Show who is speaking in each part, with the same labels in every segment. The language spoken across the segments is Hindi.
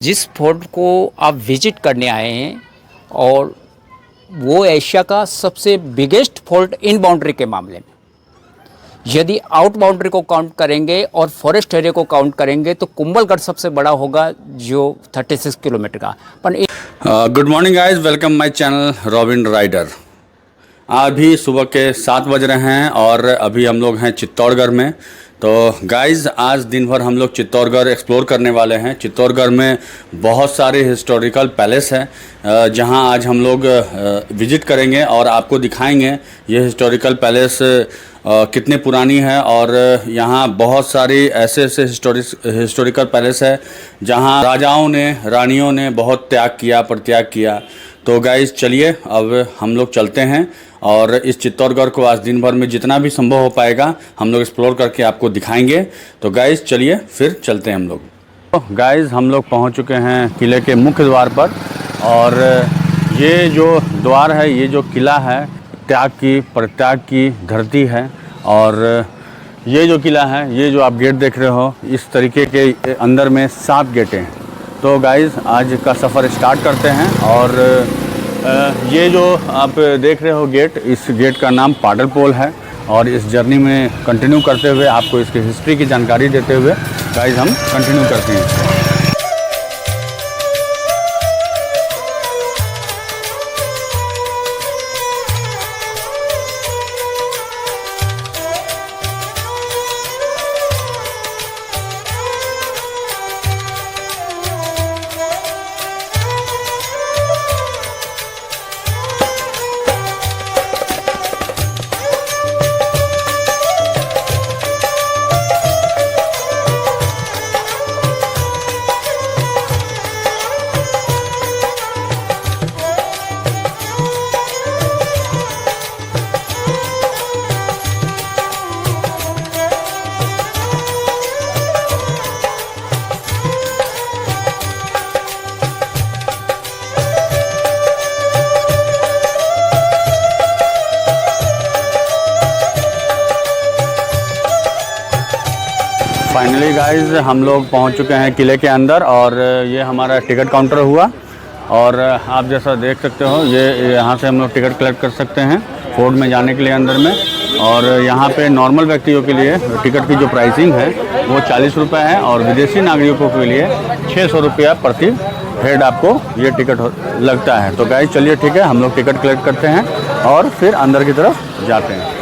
Speaker 1: जिस फोर्ट को आप विजिट करने आए हैं और वो एशिया का सबसे बिगेस्ट फोर्ट इन बाउंड्री के मामले में, यदि आउट बाउंड्री को काउंट करेंगे और फॉरेस्ट एरिया को काउंट करेंगे तो कुंभलगढ़ सबसे बड़ा होगा जो 36 किलोमीटर का। पर
Speaker 2: good morning guys, welcome my channel Robin Rider. अभी सुबह के 7 बज रहे हैं और अभी हम लोग हैं चित्तौड़गढ़ में। तो गाइस आज दिन भर हम लोग चित्तौड़गढ़ एक्सप्लोर करने वाले हैं। चित्तौड़गढ़ में बहुत सारे हिस्टोरिकल पैलेस है जहां आज हम लोग विजिट करेंगे और आपको दिखाएंगे ये हिस्टोरिकल पैलेस कितने पुरानी है। और यहाँ बहुत सारी ऐसे हिस्टोरिकल पैलेस है जहाँ राजाओं ने रानियों ने बहुत त्याग किया, परित्याग किया। तो गाइस चलिए अब हम लोग चलते हैं और इस चित्तौड़गढ़ को आज दिन भर में जितना भी संभव हो पाएगा हम लोग एक्सप्लोर करके आपको दिखाएंगे। तो गाइस चलिए फिर चलते हैं हम लोग। तो गाइस हम लोग पहुंच चुके हैं किले के मुख्य द्वार पर और ये जो द्वार है, ये जो किला है, त्याग की परित्याग की धरती है। और ये जो किला है, ये जो आप गेट देख रहे हो, इस तरीके के अंदर में 7 गेटें हैं। तो गाइस आज का सफ़र स्टार्ट करते हैं। और ये जो आप देख रहे हो गेट, इस गेट का नाम पाडल पोल है। और इस जर्नी में कंटिन्यू करते हुए आपको इसकी हिस्ट्री की जानकारी देते हुए गाइस हम कंटिन्यू करते हैं। फाइनली गाइस हम लोग पहुंच चुके हैं किले के अंदर और ये हमारा टिकट काउंटर हुआ। और आप जैसा देख सकते हो ये यहाँ से हम लोग टिकट कलेक्ट कर सकते हैं फोर्ट में जाने के लिए अंदर में। और यहाँ पे नॉर्मल व्यक्तियों के लिए टिकट की जो प्राइसिंग है वो 40 रुपये है और विदेशी नागरिकों के लिए 600 रुपया प्रति हेड आपको ये टिकट लगता है। तो गाइस चलिए ठीक है, हम लोग टिकट कलेक्ट करते हैं और फिर अंदर की तरफ जाते हैं।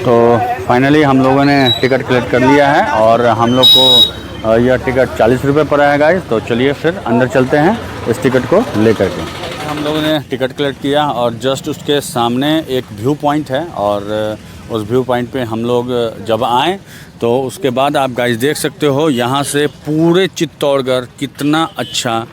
Speaker 2: तो फाइनली हम लोगों ने टिकट कलेक्ट कर लिया है और हम लोग को यह टिकट 40 रुपये पर आया गाइस। तो चलिए फिर अंदर चलते हैं इस टिकट को लेकर के। हम लोगों ने टिकट कलेक्ट किया और जस्ट उसके सामने एक व्यू पॉइंट है और उस व्यू पॉइंट पे हम लोग जब आए तो उसके बाद आप गाइस देख सकते हो यहाँ से पूरे चित्तौड़गढ़ कितना अच्छा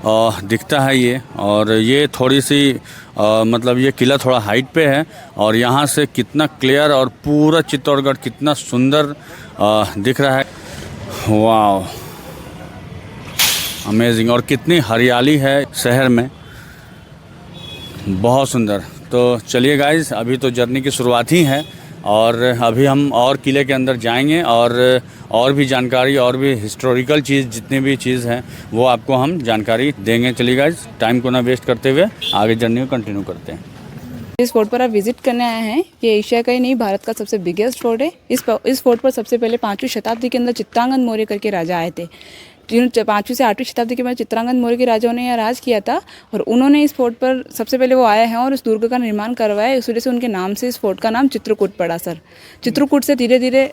Speaker 2: दिखता है ये। और ये थोड़ी सी मतलब ये किला थोड़ा हाइट पे है और यहाँ से कितना क्लियर और पूरा चित्तौड़गढ़ कितना सुंदर दिख रहा है। वाव, अमेजिंग। और कितनी हरियाली है शहर में, बहुत सुंदर। तो चलिए गाइस अभी तो जर्नी की शुरुआत ही है और अभी हम और किले के अंदर जाएंगे और भी जानकारी और भी हिस्टोरिकल चीज़ जितनी भी चीज़ है वो आपको हम जानकारी देंगे। चलिए गाइस टाइम को ना वेस्ट करते हुए आगे जर्नी को कंटिन्यू करते हैं।
Speaker 3: इस फोर्ट पर आप विजिट करने आए हैं, ये एशिया का ही नहीं भारत का सबसे बिगेस्ट फोर्ट है। इस फोर्ट पर सबसे पहले 5वीं शताब्दी के अंदर चित्रांगद मौर्य करके राजा आए थे। 5वीं से 8वीं शताब्दी के बाद चित्रांगद मौर्य के राजाओं ने यहाँ राज किया था और उन्होंने इस फोर्ट पर सबसे पहले वो आए हैं और इस दुर्ग का निर्माण करवाया। इस वजह से उनके नाम से इस फोर्ट का नाम चित्रकूट पड़ा सर। चित्रकूट से धीरे धीरे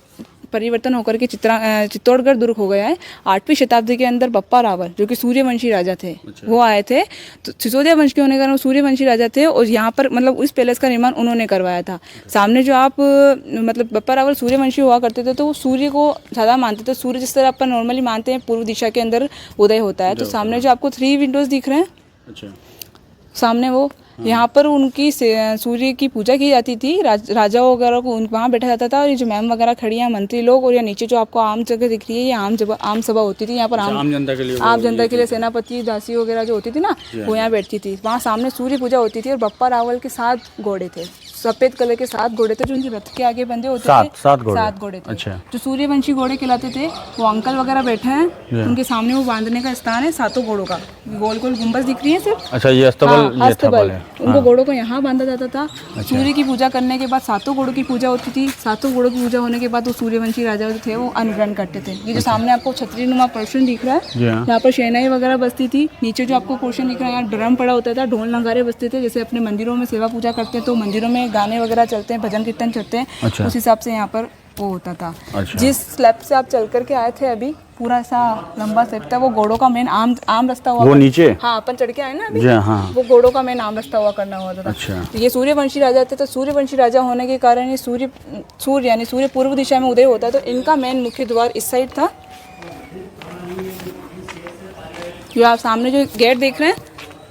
Speaker 3: परिवर्तन होकर के चित्तौड़गढ़ दुर्ग हो गया है। 8वीं शताब्दी के अंदर बप्पा रावल जो कि सूर्यवंशी राजा थे, वो आए थे। तो सिसोदिया वंश के होने के कारण वो सूर्यवंशी राजा थे और यहाँ पर मतलब उस पैलेस का निर्माण उन्होंने करवाया था। सामने जो आप मतलब बप्पा रावल सूर्यवंशी हुआ करते थे तो वो सूर्य को ज़्यादा मानते थे। सूर्य जिस तरह अपन नॉर्मली मानते हैं पूर्व दिशा के अंदर उदय होता है। तो सामने जो आपको 3 विंडोज़ दिख रहे हैं, सामने वो यहाँ पर उनकी सूर्य की पूजा की जाती थी। राजाओं वगैरह को वहाँ बैठा जाता था। और ये जो मैम वगैरह खड़ी हैं, मंत्री लोग, और या नीचे जो आपको आम जगह दिख रही है, ये आम सभा होती थी। यहाँ पर आम जनता के लिए सेनापति दासी वगैरह जो होती थी ना, वो यहाँ बैठती थी। वहाँ सामने सूर्य पूजा होती थी और बप्पा रावल के 7 घोड़े थे। सफेद कलर के 7 घोड़े थे जो उनके रथ के आगे बंधे होते थे।
Speaker 2: 7 घोड़े।
Speaker 3: 7 घोड़े थे।
Speaker 2: अच्छा।
Speaker 3: जो सूर्यवंशी घोड़े कहलाते थे वो अंकल वगैरह बैठे हैं, उनके सामने वो बांधने का स्थान है 7 घोड़ों का। गोल गोल गुंबद दिख रही है सिर्फ।
Speaker 2: अच्छा, ये अस्तबल, ये अस्तबल है।
Speaker 3: उनको घोड़ों को यहाँ बांधा जाता था। सूर्य की पूजा करने के बाद 7 घोड़ों की पूजा होती थी। 7 घोड़ों की पूजा होने के बाद वो सूर्यवंशी राजा जो थे वो अन्न ग्रहण करते थे। ये जो सामने आपको छतरी नुमा पोर्शन दिख रहा है, यहाँ पर शहनाई वगैरह बजती थी। नीचे जो आपको पोर्शन दिख रहा है यहाँ ड्रम पड़ा होता था, ढोल नगारे बजते थे। जैसे अपने मंदिरों में सेवा पूजा करते हैं तो मंदिरों में गाने वगैरह चलते हैं, भजन कीर्तन चलते हैं, उस हिसाब से यहाँ पर वो होता था। जिस स्लैब से आप चल करके आए थे अभी, पूरा ऐसा लंबा स्लैब था, वो घोड़ों का मेन आम रास्ता हुआ।
Speaker 2: वो नीचे,
Speaker 3: हाँ अपन चढ़ के आए ना अभी,
Speaker 2: हाँ।
Speaker 3: वो घोड़ों का मेन आम रास्ता हुआ करना हुआ था।
Speaker 2: अच्छा।
Speaker 3: तो ये सूर्यवंशी राजा थे, तो सूर्यवंशी राजा होने के कारण ये सूर्य यानी सूर्य पूर्व दिशा में उदय होता है, तो इनका मेन मुख्य द्वार इस साइड था। जो आप सामने जो गेट देख रहे हैं,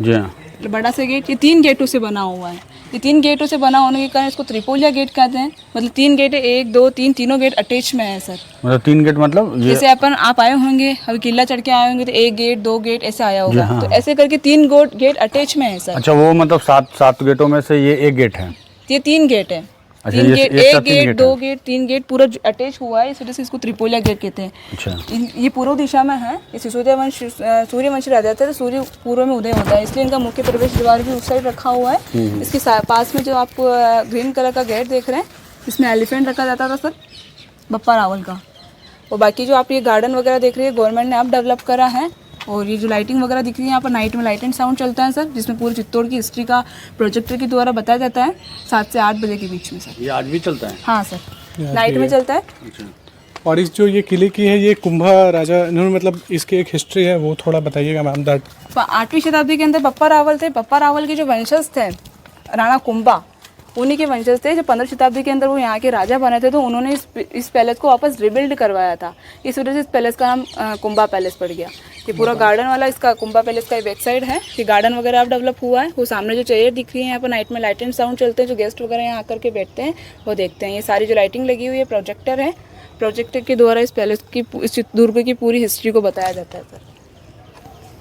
Speaker 2: जी हाँ,
Speaker 3: बड़ा सा गेट, ये 3 गेटों से बना हुआ है। ये 3 गेटों से बना होने के कारण इसको त्रिपोलिया गेट कहते हैं। मतलब 3 गेट है, 1 2 3, तीनों गेट अटैच में है सर।
Speaker 2: मतलब 3 गेट, मतलब ये
Speaker 3: जैसे आप आए होंगे अभी किला चढ़ के आए होंगे तो 1 गेट 2 गेट ऐसे आया होगा,
Speaker 2: हाँ।
Speaker 3: तो ऐसे करके 3 गेट अटैच में है सर।
Speaker 2: अच्छा, वो मतलब 7 गेटों में से ये 1 गेट है।
Speaker 3: ये 3 गेट है।
Speaker 2: अच्छा,
Speaker 3: 3
Speaker 2: ये
Speaker 3: गेट,
Speaker 2: एक साथ
Speaker 3: 1
Speaker 2: तीन
Speaker 3: गेट
Speaker 2: गेट
Speaker 3: 2
Speaker 2: है।
Speaker 3: गेट 3 गेट पूरा अटैच हुआ है, इस वजह से इसको त्रिपोलिया गेट कहते हैं।
Speaker 2: अच्छा।
Speaker 3: ये पूर्व दिशा में है। इस सूर्यवंशी राजा थे तो सूर्य पूर्व में उदय होता है, इसलिए इनका मुख्य प्रवेश द्वार भी उस साइड रखा हुआ है। इसके पास में जो आप ग्रीन कलर का गेट देख रहे हैं, इसमें एलिफेंट रखा जाता था सर, बप्पा रावल का। और बाकी जो आप ये गार्डन वगैरह देख रहे हैं गवर्नमेंट ने अब डेवलप करा है। और ये जो लाइटिंग वगैरह दिख रही है यहाँ पर, नाइट में लाइट एंड साउंड चलता है सर, जिसमें पूरे चित्तौड़ की हिस्ट्री का प्रोजेक्टर के द्वारा बताया जाता है 7 से 8 बजे के बीच में सर।
Speaker 2: ये आज भी चलता है?
Speaker 3: हाँ सर, नाइट में चलता है।
Speaker 2: अच्छा।
Speaker 4: और इस जो ये किले की है, ये कुंभा राजा, इन्होंने मतलब इसकी एक हिस्ट्री है, वो थोड़ा बताइएगा मैम। दैट
Speaker 3: 8वीं शताब्दी के अंदर बप्पा रावल थे। बप्पा रावल के जो वंशज थे राणा कुंभा, उन्हीं के वंशज थे। जो 15वीं शताब्दी के अंदर वो यहाँ के राजा बने थे, तो उन्होंने इस पैलेस को वापस रिबिल्ड करवाया था। इस वजह से इस पैलेस का नाम कुंभा पैलेस पड़ गया। ये पूरा गार्डन वाला इसका कुंभा पैलेस का बैक साइड है। ये गार्डन वगैरह अब डेवलप हुआ है। वो सामने जो चेयर दिख रही है यहाँ पर, नाइट में लाइट एंड साउंड चलते हैं, जो गेस्ट वगैरह यहाँ आकर के बैठते हैं वो देखते हैं। ये सारी जो लाइटिंग लगी हुई है प्रोजेक्टर है, प्रोजेक्टर के द्वारा इस पैलेस की, इस दुर्ग की पूरी हिस्ट्री को बताया जाता है सर।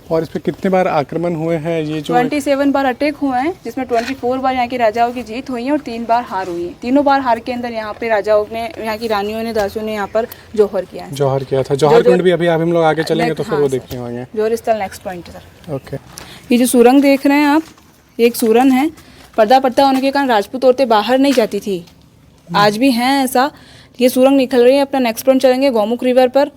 Speaker 4: और इस पे कितने बार आक्रमण हुए हैं? ये जो
Speaker 3: 27 बार अटैक हुए हैं, जिसमें 24 बार यहाँ के राजाओं की जीत हुई है और 3 बार हार हुई है। तीनों बार हार के अंदर यहाँ पे राजाओं ने, यहाँ की रानियों ने, दासियों ने यहाँ पर जौहर किया है।
Speaker 4: जौहर किया था। जौहर कुंड भी अभी हम लोग आगे चलेंगे तो फिर
Speaker 3: हाँ
Speaker 4: वो
Speaker 3: सर,
Speaker 4: देखने होंगे।
Speaker 3: जौहर स्थल नेक्स्ट पॉइंट है सर।
Speaker 4: ओके।
Speaker 3: ये जो सुरंग देख रहे हैं आप, ये एक सुरंग है। पर्दा होने के कारण राजपूत औरतें बाहर नहीं जाती थी, आज भी हैं ऐसा। ये सुरंग निकल रही है। अपना नेक्स्ट पॉइंट चलेंगे गौमुख रिवर पर।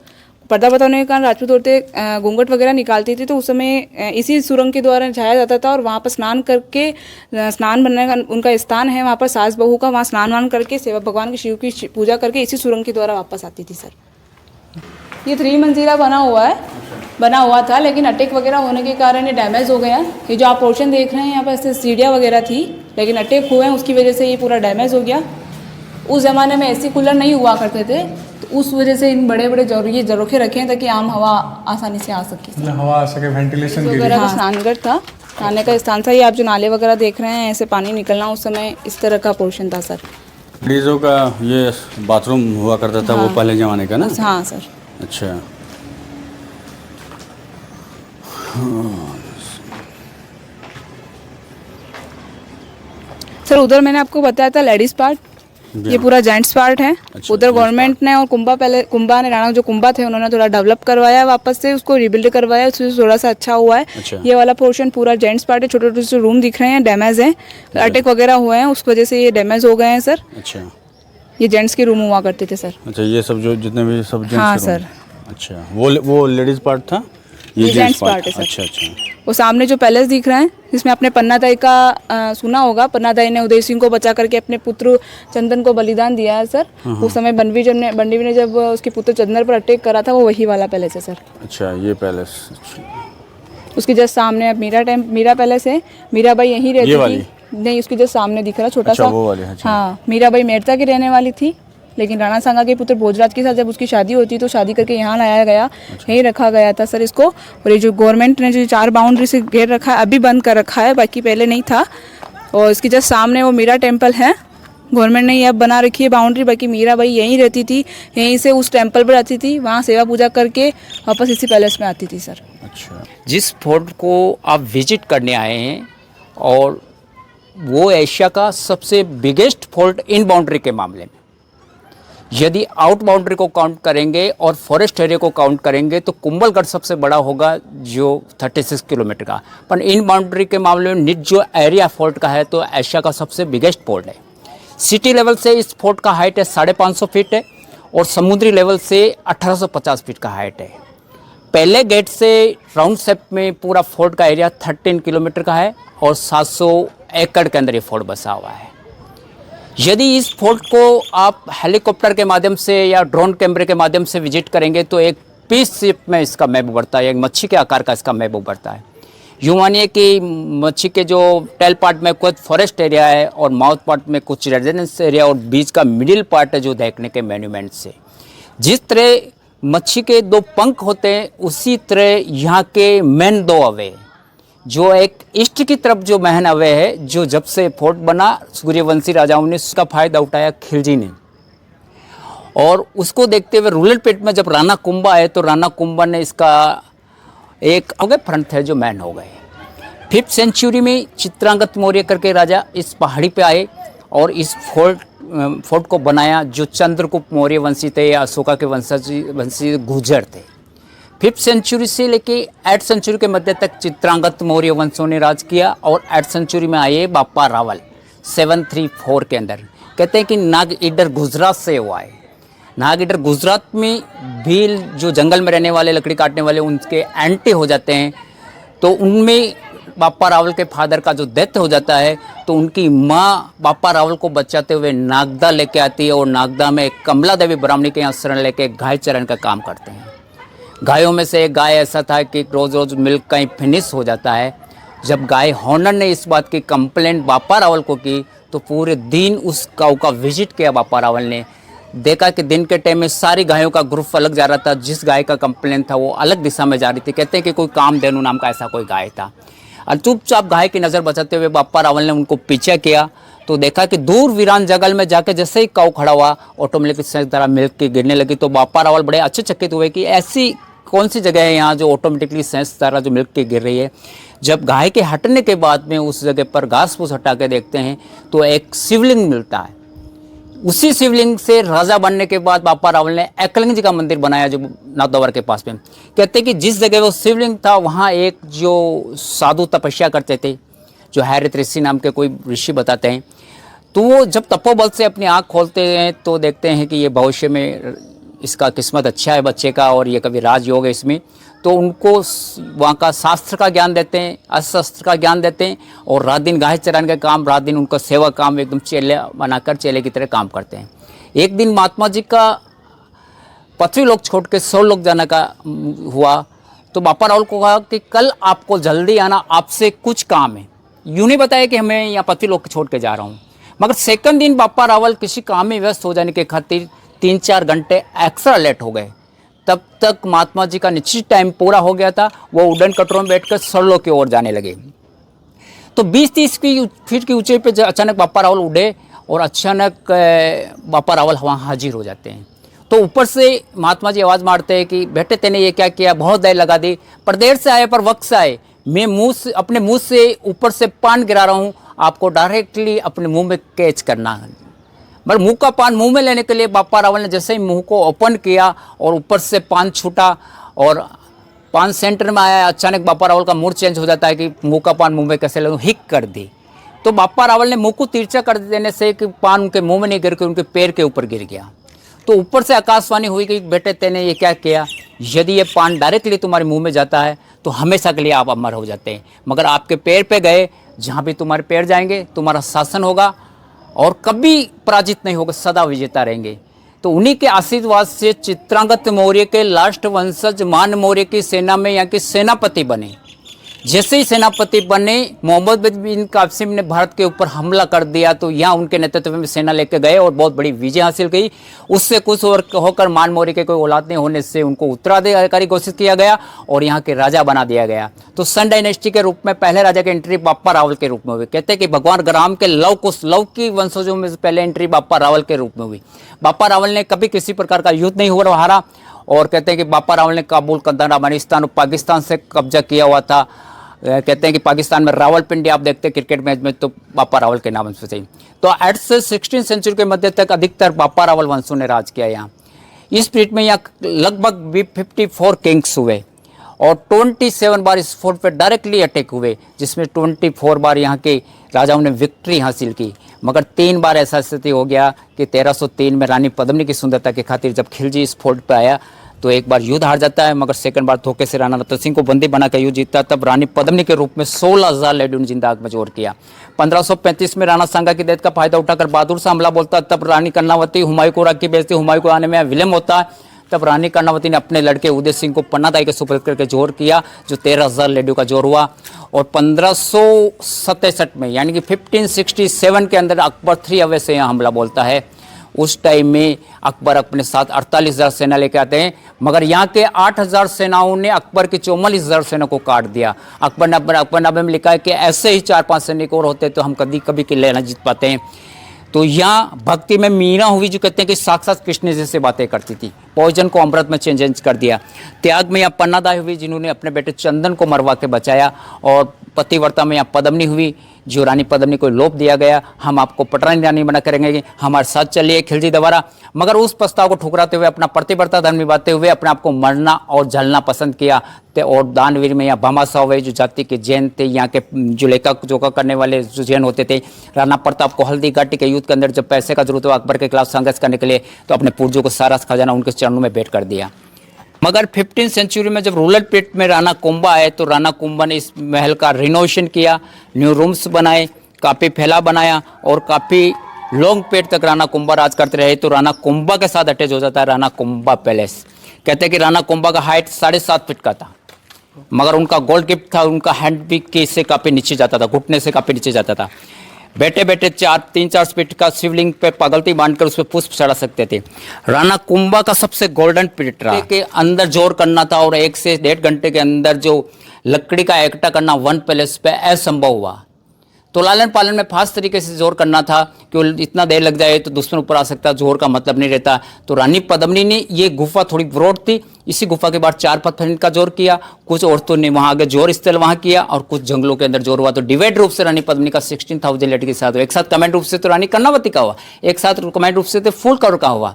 Speaker 3: पर्दा होने के कारण राजपूत औरतें घूंघट वगैरह निकालती थी, तो उस समय इसी सुरंग के द्वारा जाया जाता था। और वहाँ पर स्नान करके, स्नान बनने का उनका स्थान है वहाँ पर, सास बहू का, वहाँ स्नान वान करके सेवा भगवान के शिव की पूजा करके इसी सुरंग के द्वारा वापस आती थी सर। ये 3 मंजिला बना हुआ था, लेकिन अटैक वगैरह होने के कारण ये डैमेज हो गया। ये जो आप पोर्शन देख रहे हैं यहाँ पर, ऐसे सीढ़ियाँ वगैरह थी, लेकिन अटैक हुए हैं उसकी वजह से ये पूरा डैमेज हो गया। उस ज़माने में एसी कूलर नहीं हुआ करते थे, तो उस वजह से इन बड़े बड़े ये झरोखे रखे हैं ताकि आम हवा आसानी से आ सके,
Speaker 4: मतलब हवा आ सके, वेंटिलेशन के लिए।
Speaker 3: वगैरह का स्नानघर था, नहाने का स्थान था। ये आप जो नाले वगैरह देख रहे हैं, ऐसे पानी निकलना, उस समय इस तरह का पोर्शन था सर।
Speaker 2: लेडीज़ों का ये बाथरूम हुआ करता था, वो पहले ज़माने का ना?
Speaker 3: हाँ सर।
Speaker 2: अच्छा।
Speaker 3: सर उधर मैंने आपको बताया था लेडीज पार्ट, ये पूरा जेंट्स पार्ट है।
Speaker 2: अच्छा,
Speaker 3: उधर गवर्नमेंट ने और कुंभा ने, राणा जो कुंभा थे उन्होंने थोड़ा डेवलप करवाया, वापस से उसको रिबिल्ड करवाया, उससे थोड़ा सा अच्छा हुआ है।
Speaker 2: अच्छा।
Speaker 3: ये वाला पोर्शन पूरा जेंट्स पार्ट है। छोटे छोटे से रूम दिख रहे हैं, डैमेज है, अटैक वगैरह हुए हैं, उस वजह से ये डैमेज हो गए हैं सर।
Speaker 2: अच्छा।
Speaker 3: ये जेंट्स के रूम हुआ करते थे सर।
Speaker 2: अच्छा, ये सब जो जितने भी सब जेंट्स
Speaker 3: हाँ
Speaker 2: के रूम।
Speaker 3: सर।
Speaker 2: अच्छा, वो लेडीज़ पार्ट था, ये जेंट्स पार्ट
Speaker 3: है सर।
Speaker 2: अच्छा अच्छा।
Speaker 3: वो सामने जो पैलेस दिख रहा है, जिसमें आपने पन्नादाई का सुना होगा। पन्नादाई ने उदय सिंह को बचा करके अपने पुत्र चंदन को बलिदान दिया है सर। उस समय बंडवी ने जब उसके पुत्र चंदन पर अटैक करा था, वो वही वाला पैलेस है सर।
Speaker 2: अच्छा, ये पैलेस। अच्छा।
Speaker 3: उसके जस्ट सामने मीरा पैलेस है। मीराबाई यहीं रहती
Speaker 2: वाली?
Speaker 3: थी। नहीं, उसके जस्ट सामने दिख रहा छोटा
Speaker 2: अच्छा,
Speaker 3: सा,
Speaker 2: वो वाली। अच्छा।
Speaker 3: हाँ, मीराबाई मेड़ता की रहने वाली थी, लेकिन राणा सांगा के पुत्र भोजराज के साथ जब उसकी शादी होती तो शादी करके यहाँ लाया गया।
Speaker 2: अच्छा।
Speaker 3: यहीं रखा गया था सर इसको। और ये जो गवर्नमेंट ने जो 4 बाउंड्री से घेर रखा है, अभी बंद कर रखा है, बाकी पहले नहीं था। और इसके जस्ट सामने वो मीरा टेम्पल है, गवर्नमेंट ने ये अब बना रखी है बाउंड्री। बाकी मीराबाई यहीं रहती थी, यहीं से उस टेम्पल पर आती थी, वहाँ सेवा पूजा करके वापस इसी पैलेस में आती थी सर।
Speaker 2: अच्छा।
Speaker 1: जिस फोर्ट को आप विजिट करने आए हैं और वो एशिया का सबसे बिगेस्ट फोर्ट इन बाउंड्री के मामले में। यदि आउट बाउंड्री को काउंट करेंगे और फॉरेस्ट एरिया को काउंट करेंगे तो कुंभलगढ़ सबसे बड़ा होगा जो 36 किलोमीटर का, पर इन बाउंड्री के मामले में निट जो एरिया फोर्ट का है तो एशिया का सबसे बिगेस्ट फोर्ट है। सिटी लेवल से इस फोर्ट का हाइट है 550 फीट है और समुद्री लेवल से 1850 फीट का हाइट है। पहले गेट से राउंड शेप में पूरा फोर्ट का एरिया 13 किलोमीटर का है और 700 एकड़ के अंदर ये फोर्ट बसा हुआ है। यदि इस फोर्ट को आप हेलीकॉप्टर के माध्यम से या ड्रोन कैमरे के माध्यम से विजिट करेंगे तो एक पीस शेप में इसका मैप उभरता है, एक मच्छी के आकार का इसका मैप उभरता है। यूँ मानिए कि मच्छी के जो टेल पार्ट में कुछ फॉरेस्ट एरिया है और माउथ पार्ट में कुछ रेजिडेंस एरिया और बीच का मिडिल पार्ट है जो देखने के मॉन्यूमेंट से। जिस तरह मच्छी के दो पंख होते हैं उसी तरह यहाँ के मेन दो अवे, जो एक ईस्ट की तरफ जो मेन अवे है, जो जब से फोर्ट बना सूर्यवंशी राजाओं ने उसका फायदा उठाया खिलजी ने, और उसको देखते हुए रूरल पेट में जब राणा कुंभा आए तो राणा कुंभा ने इसका एक अवय फ्रंट थे जो मैन हो गए। 5th सेंचुरी में चित्रांगत मौर्य करके राजा इस पहाड़ी पे आए और इस फोर्ट को बनाया, जो चंद्रगुप्त मौर्य वंशी थे या अशोका के वंशी गुर्जर थे। 5th सेंचुरी से लेके 8th सेंचुरी के मध्य तक चित्रांगत मौर्य वंशों ने राज किया और 8th सेंचुरी में आए बापा रावल 734 के अंदर। कहते हैं कि नाग ईडर गुजरात से हुआ है। नाग ईडर गुजरात में भील जो जंगल में रहने वाले लकड़ी काटने वाले उनके एंटी हो जाते हैं, तो उनमें बापा रावल के फादर का जो डेथ हो जाता है तो उनकी माँ बापा रावल को बचाते हुए नागदा लेके आती है और नागदा में कमला देवी ब्राह्मणी के यहाँ शरण लेके गाय चरण का काम करते हैं। गायों में से एक गाय ऐसा था कि रोज़ रोज़ मिल्क कहीं फिनिश हो जाता है। जब गाय हॉनर ने इस बात की कंप्लेंट बापा रावल को की तो पूरे दिन उस गाँव का विजिट किया बापा रावल ने। देखा कि दिन के टाइम में सारी गायों का ग्रुप अलग जा रहा था, जिस गाय का कंप्लेंट था वो अलग दिशा में जा रही थी। कहते हैं कि कोई कामधेनु नाम का ऐसा कोई गाय था, और चुपचाप गाय की नज़र बचाते हुए बापा रावल ने उनको पीछे किया तो देखा कि दूर वीरान जंगल में जाके जैसे ही काऊ खड़ा हुआ ऑटोमेटिकली सेंस द्वारा मिल्क की गिरने लगी। तो बापा रावल बड़े आश्चर्यचकित हुए कि ऐसी कौन सी जगह है यहाँ जो ऑटोमेटिकली सेंस द्वारा जो मिल्क की गिर रही है। जब गाय के हटने के बाद में उस जगह पर घास फूस हटा के देखते हैं तो एक शिवलिंग मिलता है। उसी शिवलिंग से राजा बनने के बाद बापा रावल ने एकलिंग जी का मंदिर बनाया जो नाथद्वार के पास में। कहते हैं कि जिस जगह वो शिवलिंग था वहाँ एक जो साधु तपस्या करते थे, जो हैरित ऋषि नाम के कोई ऋषि बताते हैं, तो वो जब तपोबल से अपनी आँख खोलते हैं तो देखते हैं कि ये भविष्य में इसका किस्मत अच्छा है बच्चे का और ये कभी राजयोग है इसमें। तो उनको वहाँ का शास्त्र का ज्ञान देते हैं, अस्त्र का ज्ञान देते हैं और रात दिन गाय चराने का काम, रात दिन उनका सेवा काम एकदम चेले बनाकर चेले की तरह काम करते हैं। एक दिन महात्मा जी का पृथ्वी लोक छोड़ के 100 लोग जाने का हुआ तो बापा रावल को कहा कि कल आपको जल्दी आना, आपसे कुछ काम है। यूँ नहीं बताया कि हमें यहाँ पृथ्वी लोक छोड़ के जा रहा हूँ, मगर सेकंड दिन बापा रावल किसी काम में व्यस्त हो जाने के खातिर 3-4 घंटे एक्स्ट्रा लेट हो गए। तब तक महात्मा जी का निश्चित टाइम पूरा हो गया था। वो उड़न कटरों में बैठकर सरलों की ओर जाने लगे। तो 20-30 फीट की ऊंचाई पे अचानक बापा रावल उड़े और अचानक बापा रावल वहाँ हाजिर हो जाते हैं। तो ऊपर से महात्मा जी आवाज़ मारते हैं कि बेटे तेने ये क्या किया, बहुत देर लगा दी, पर देर से आए पर वक्त से आए। मैं अपने मुँह से ऊपर से पान गिरा रहा हूँ, आपको डायरेक्टली अपने मुँह में कैच करना है। मगर मुंह का पान मुंह में लेने के लिए बापा रावल ने जैसे ही मुंह को ओपन किया और ऊपर से पान छूटा और पान सेंटर में आया, अचानक बापा रावल का मूड चेंज हो जाता है कि मुंह का पान मुंह में कैसे लगूं, हिक कर दी। तो बापा रावल ने मुंह को तिरछा कर देने से कि पान उनके मुंह में नहीं गिर के उनके पैर के ऊपर गिर गया। तो ऊपर से आकाशवाणी हुई कि बेटे तेने ये क्या किया, यदि ये पान डायरेक्टली तुम्हारे मुँह में जाता है तो हमेशा के लिए आप अमर हो जाते हैं, मगर आपके पैर पर गए, जहाँ भी तुम्हारे पैर जाएंगे तुम्हारा शासन होगा और कभी पराजित नहीं होगा, सदा विजेता रहेंगे। तो उन्हीं के आशीर्वाद से चित्रांगत मौर्य के लास्ट वंशज मान मौर्य की सेना में यहाँ के सेनापति बने। जैसे ही सेनापति बने, मोहम्मद बिन कासिम ने भारत के ऊपर हमला कर दिया तो यहाँ उनके नेतृत्व में सेना लेकर गए और बहुत बड़ी विजय हासिल की। उससे कुछ और होकर मान मौर्य के कोई औलाद नहीं होने से उनको उत्तराधिकारी घोषित किया गया और यहाँ के राजा बना दिया गया। तो सन डायनेस्टी के रूप में पहले राजा की एंट्री बापा रावल के रूप में हुई। कहते हैं कि भगवान राम के लव की वंशजों में पहले एंट्री बापा रावल के रूप में हुई। बापा रावल ने कभी किसी प्रकार का युद्ध नहीं हुआ हारा, और कहते हैं कि बापा रावल ने काबुल, कंधार, अफगानिस्तान और पाकिस्तान से कब्जा किया हुआ था। कहते हैं कि पाकिस्तान में रावलपिंडी आप देखते हैं क्रिकेट मैच में तो बापा रावल के नाम से सही। तो एट से 16वीं सेंचुरी के मध्य तक अधिकतर बापा रावल वंशों ने राज किया यहाँ। इस पीरियड में यहाँ लगभग 54 किंग्स हुए और 27 बार इस फोर्ट पर डायरेक्टली अटैक हुए, जिसमें 24 बार यहाँ के राजाओं ने विक्ट्री हासिल की। मगर 3 बार ऐसा स्थिति हो गया कि 1303 में रानी पद्मिनी की सुंदरता की खातिर जब खिलजी इस फोर्ट पर आया तो एक बार युद्ध हार जाता है, मगर सेकंड बार धोखे से राणा रतन सिंह को बंदी बनाकर युद्ध जीतता। तब रानी पद्मिनी के रूप में 16,000 लेडियों ने जिंदा आग में जोर किया। 1535 में राणा सांगा की डेथ का फायदा उठाकर बहादुर से हमला बोलता। तब रानी कर्णावती हुमायूं को राखी भेजती। हुमायूं को आने में विलम्ब होता है। तब रानी कर्णावती ने अपने लड़के उदय सिंह को पन्नादाई के सुपुर्द करके जोर किया, जो 13,000 लेडियों का जोर हुआ। और 1567 में यानी कि 1567 के अंदर अकबर 3 अवे से यहाँ हमला बोलता है। उस टाइम में अकबर अपने साथ 48,000 सेना लेके आते हैं, मगर यहाँ के 8,000 सेनाओं ने अकबर की 44,000 सेना को काट दिया। अकबरनामे में लिखा है कि ऐसे ही 4-5 सैनिक और होते तो हम कभी कभी किले न जीत पाते हैं। तो यहाँ भक्ति में मीरा हुई, जो कहते हैं कि साक्षात कृष्ण जैसे बातें करती थी। पॉइजन को अमृत में चेंज कर दिया। त्याग में यहाँ पन्नादाई हुई, जिन्होंने अपने बेटे चंदन को मरवा के बचाया। और पतिव्रता में यहाँ पद्मिनी हुई, जो रानी पद्मिनी को लोभ दिया गया, हम आपको पटरानी रानी बना करेंगे, हमारे साथ चलिए खिलजी द्वारा। मगर उस प्रस्ताव को ठुकराते हुए अपना प्रतिव्रता धर्म निभाते हुए अपने आप को मरना और जलना पसंद किया। और दानवीर में यहाँ भामाशाह हुए, जो जाति के जैन थे, यहाँ के जो लेखा जोखा करने वाले जो जैन होते थे। राणा प्रताप को हल्दी घाटी के युद्ध के अंदर जब पैसे का जरूरत हुआ अकबर के खिलाफ संघर्ष करने के लिए, तो अपने पूर्वजों को सारा खजाना उनके चरणों में भेंट कर दिया। मगर 15वीं सेंचुरी में जब रूरल पीरियड में राणा कुंभा आए तो राणा कुंभा ने इस महल का रिनोवेशन किया, न्यू रूम्स बनाए, काफ़ी फैला बनाया और काफ़ी लॉन्ग पीरियड तक राणा कुंभा राज करते रहे। तो राणा कुंभा के साथ अटैच हो जाता है राणा कुंभा पैलेस। कहते हैं कि राणा कुंभा का हाइट 7.5 फीट का था, मगर उनका गोल्ड गिफ्ट था, उनका हैंड भी के से काफ़ी नीचे जाता था, घुटने से काफ़ी नीचे जाता था। बैठे बैठे 3-4 फीट का शिवलिंग पे पगलती बांधकर उस पर पुष्प चढ़ा सकते थे। राणा कुंभा का सबसे गोल्डन पीरियड रहा के अंदर जोर करना था और 1 से 1.5 घंटे के अंदर जो लकड़ी का एकटा करना वन पैलेस पे असंभव हुआ। तो लालन पालन में फास्ट तरीके से जोर करना था कि इतना देर लग जाए तो दुश्मन ऊपर आ सकता, जोर का मतलब नहीं रहता। तो रानी पद्मिनी ने ये गुफा थोड़ी ब्रॉड थी, इसी गुफा के बाद 4 पत्थर का जोर किया। कुछ औरतों ने वहाँ आगे जोर स्थल वहाँ किया और कुछ जंगलों के अंदर जोर हुआ। तो डिवाइड रूप से रानी पद्मिनी का 16,000 लेडी के साथ हुआ। एक साथ कमेंट रूप से तो रानी कर्णावती का हुआ, एक साथ कमेंट रूप से तो फुल कौर का हुआ।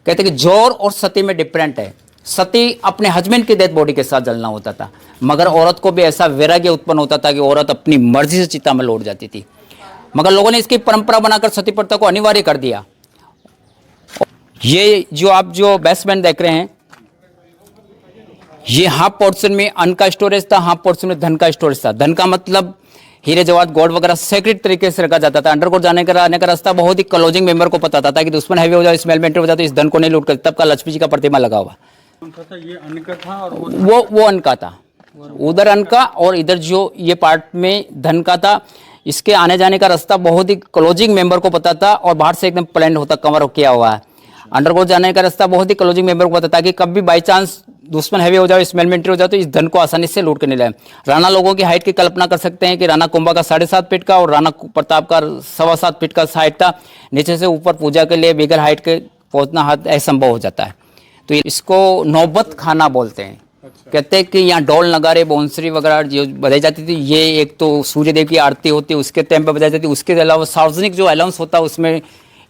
Speaker 1: कहते कि जोर और सती में डिफरेंट है। सती अपने हस्बैंड की डेथ बॉडी के साथ जलना होता था, मगर औरत को भी ऐसा वैराग्य उत्पन्न होता था कि औरत अपनी मर्जी से चिता में लौट जाती थी। मगर लोगों ने इसकी परंपरा बनाकर सती प्रथा को अनिवार्य कर दिया। ये जो आप जो बेसमेंट देख रहे हैं, ये हाफ पोर्शन में अन्न का स्टोरेज था, हाफ पोर्शन में धन का स्टोरेज था। धन का मतलब हीरे जवाहरात गोल्ड वगैरह सेक्रेट तरीके से रखा जाता था। अंडरग्राउंड जाने का आने का रास्ता बहुत ही क्लोजिंग मेंबर को पता था कि दुश्मन हैवी हो जाए, स्मेल में एंटर हो जाए तो इस धन को नहीं लूट कर। तब का लक्ष्मी जी का प्रतिमा लगा हुआ,
Speaker 2: ये अन्न का था और
Speaker 1: वो अन्न का था, उधर अन्न का और इधर जो ये पार्ट में धन का था। इसके आने जाने का रास्ता बहुत ही क्लोजिंग मेंबर को पता था और बाहर से एकदम प्लान होता, कवर किया हुआ है। अंडरग्राउंड जाने का रास्ता बहुत ही क्लोजिंग मेंबर को पता था कि कभी बाई चांस दुश्मन हैवी हो जाए, स्मेल में एंट्री हो जाए तो इस धन को आसानी से लूट के नहीं लाए। राणा लोगों की हाइट की कल्पना कर सकते हैं कि राणा कुंभा का 7.5 फीट का और राणा प्रताप का 7.25 फीट का हाइट था। नीचे से ऊपर पूजा के लिए बिगर हाइट के पहुंचना असंभव हो जाता है। तो इसको नौबत खाना बोलते हैं। कहते हैं कि यहाँ ढोल नगारे बांसुरी वगैरह जो बजाई जाती थी, ये एक तो सूर्यदेव की आरती होती है उसके टाइम पे बजाई जाती है। उसके अलावा सार्वजनिक जो अलाउंस होता है उसमें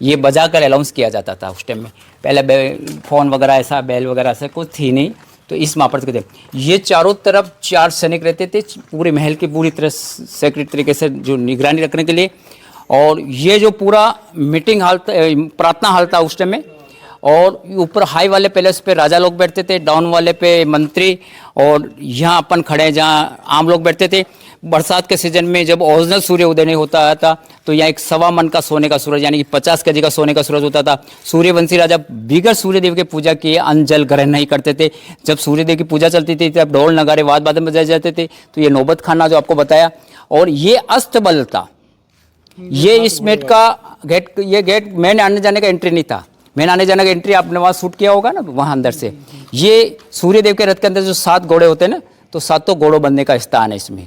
Speaker 1: ये बजा कर अलाउंस किया जाता था उस टाइम में। पहले फोन वगैरह ऐसा बैल वगैरह ऐसा कुछ थी नहीं, तो इस मापर के ये चारों तरफ 4 सैनिक रहते थे पूरे महल की पूरी तरह सेक्रेट तरीके से जो निगरानी रखने के लिए। और ये जो पूरा मीटिंग हॉल प्रार्थना हॉल था उस टाइम में। और ऊपर हाई वाले पैलेस पे राजा लोग बैठते थे, डाउन वाले पे मंत्री, और यहाँ अपन खड़े जहाँ आम लोग बैठते थे। बरसात के सीजन में जब ओरिजिनल सूर्य उदय नहीं होता था तो यहाँ एक 1.25 मन का सोने का सूरज यानी कि 50 kg का सोने का सूरज होता था। सूर्यवंशी राजा बिगर सूर्यदेव की पूजा किए अन्न जल ग्रहण नहीं करते थे। जब सूर्यदेव की पूजा चलती थी तब ढोल नगारे वाद वादन बजाए जाते थे। तो ये नौबत खाना जो आपको बताया, और ये अस्तबल था। ये इस मेट का गेट, ये गेट मेन आने जाने का एंट्री नहीं था। मेन आने जाने का एंट्री आपने वहाँ शूट किया होगा ना, वहाँ अंदर से। ये सूर्यदेव के रथ के अंदर जो 7 घोड़े होते हैं ना, तो 7 घोड़ों बनने का स्थान है इसमें।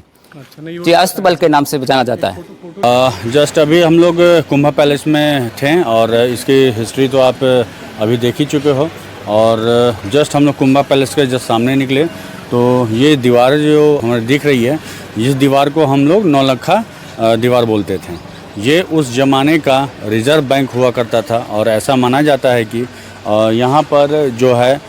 Speaker 1: ये अस्तबल के नाम से जाना जाता है।
Speaker 2: जस्ट अभी हम लोग कुंभा पैलेस में थे और इसकी हिस्ट्री तो आप अभी देख ही चुके हो। और जस्ट हम लोग कुंभा पैलेस के जस्ट सामने निकले तो ये दीवार जो हमें दिख रही है इस दीवार को हम लोग नौलखा दीवार बोलते थे। ये उस ज़माने का रिज़र्व बैंक हुआ करता था और ऐसा माना जाता है कि यहाँ पर जो है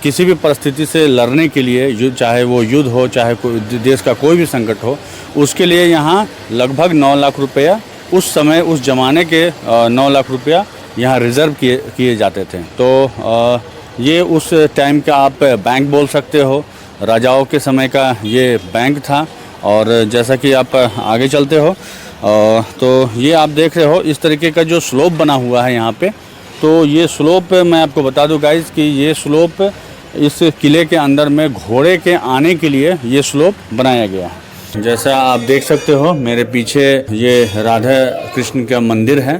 Speaker 2: किसी भी परिस्थिति से लड़ने के लिए, चाहे वो युद्ध हो, चाहे कोई देश का कोई भी संकट हो, उसके लिए यहाँ लगभग 9 लाख रुपया उस समय, उस ज़माने के 9 लाख रुपया यहाँ रिज़र्व किए जाते थे। तो ये उस टाइम का आप बैंक बोल सकते हो, राजाओं के समय का ये बैंक था। और जैसा कि आप आगे चलते हो तो ये आप देख रहे हो इस तरीके का जो स्लोप बना हुआ है यहाँ पे। तो ये स्लोप मैं आपको बता दूं गाइस कि ये स्लोप इस किले के अंदर में घोड़े के आने के लिए ये स्लोप बनाया गया है। जैसा आप देख सकते हो मेरे पीछे ये राधा कृष्ण का मंदिर है